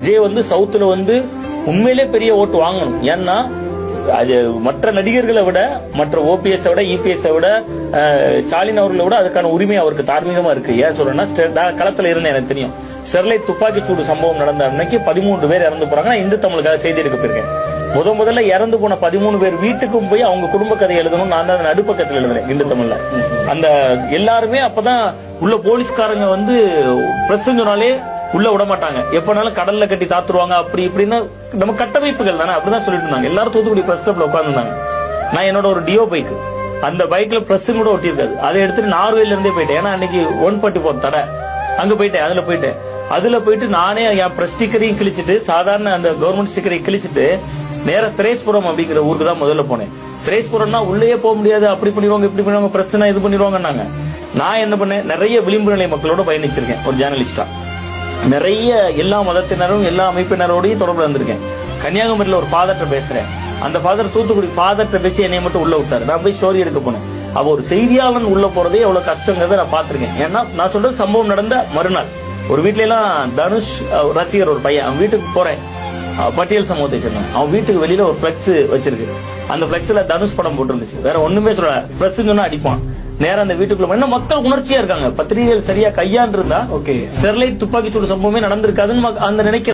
விஜய் வந்து சவுத்துல வந்து உண்மையிலே பெரிய ஓட்டு வாங்கணும். ஏன்னா அது மற்ற நடிகர்களை விட, மற்ற ஓபிஎஸ் விட, இபிஎஸ் விட, ஸ்டாலின் அவர்களை விட அதுக்கான உரிமை அவருக்கு தார்மீகமா இருக்கு. ஏன் சொல்றேன்னா, களத்துல இருந்தேன், எனக்கு தெரியும். ஸ்டெர்லைட் துப்பாக்கி சூடு சம்பவம் நடந்த அன்னைக்கு 13 பேர் இறந்து போறாங்க. நான் இந்து தமிழுக்காக செய்தி எடுக்க போயிருக்கேன். முதல்ல இறந்து போன 13 பேர் வீட்டுக்கும் போய் அவங்க குடும்ப கதை எழுதணும். நான் தான் நடுப்பக்கத்தில் எழுதுறேன் இந்து தமிழ்ல. அந்த எல்லாருமே அப்பதான் உள்ள போலீஸ்காரங்க வந்து பிரஸ் சொன்னாலே உள்ள விட மாட்டாங்க. எப்பனாலும் கடல்ல கட்டி தாத்துருவாங்க. அப்படி இப்படின்னா நம்ம கட்டமைப்புகள் தானே, அப்படிதான் சொல்லிட்டு இருந்தாங்க. எல்லாரும் தூத்துக்குடி பிரஸ் கிளப்ல உட்காந்துருந்தாங்க. நான் என்னோட ஒரு டியோ பைக், அந்த பைக்ல பிரஸ் கூட ஒட்டி இருக்காது, அதை எடுத்துட்டு நார்வேல இருந்தே போயிட்டேன். ஏன்னா அன்னைக்கு 144 தடை அங்க போயிட்டேன். அதுல போயிட்டு நானே என் பிரஸ் ஸ்டிக்கரையும் கிழிச்சிட்டு, சாதாரண அந்த கவர்மெண்ட் ஸ்டிக்கரையும் கிழிச்சிட்டு நேர திரேஸ்புரம் அப்படிங்கிற ஊருக்கு தான் முதல்ல போனேன். திரேஸ்புரம்னா உள்ளே போக முடியாது, அப்படி பண்ணிடுவாங்க, இப்படி பண்ணுவாங்க, பிரச்சனை இது பண்ணிடுவாங்க. நான் என்ன பண்ணேன், நிறைய விளிம்பு நிலை மக்களோட பயணிச்சிருக்கேன் ஒரு ஜேர்னலிஸ்டா. நிறைய எல்லா மதத்தினரும் எல்லா அமைப்பினரோடையும் தொடர்பு வந்திருக்கேன். கன்னியாகுமரியில ஒரு ஃபாதர்ட்ட பேசுறேன். அந்த ஃபாதர் தூத்துக்குடி ஃபாதர்ட்ட பேசி என்னை மட்டும் உள்ள விட்டாரு. நான் போய் ஸ்டோரி எடுக்க போனேன். அவ ஒரு செய்தியாளன் உள்ள போறதே எவ்வளவு கஷ்டங்கிறத நான் பாத்திருக்கேன். ஏன்னா நான் சொல்றது சம்பவம் நடந்த மறுநாள் ஒரு வீட்ல எல்லாம் தனுஷ் ரசிகர் ஒரு பையன், அவன் வீட்டுக்கு போறேன். பட்டியல் சமூகத்தை சேர்ந்தவன். அவன் வீட்டுக்கு வெளியில ஒரு பிளெக்ஸ் வச்சிருக்கு. அந்த பிளெக்ஸ்ல தனுஷ் படம் போட்டுருந்துச்சு. வேற ஒண்ணுமே சொல்ல, பிரஸ் சொன்னா அடிப்பான். நேரம் அந்த வீட்டுக்குள்ள என்ன மக்கள் உணர்ச்சியா இருக்காங்க. பத்திரிகைகள் சரியா கையாண்டு இருந்தா ஸ்டெர்லைட் துப்பாக்கி சூடு சம்பவமே நடந்திருக்காதுன்னு அந்த நினைக்கிற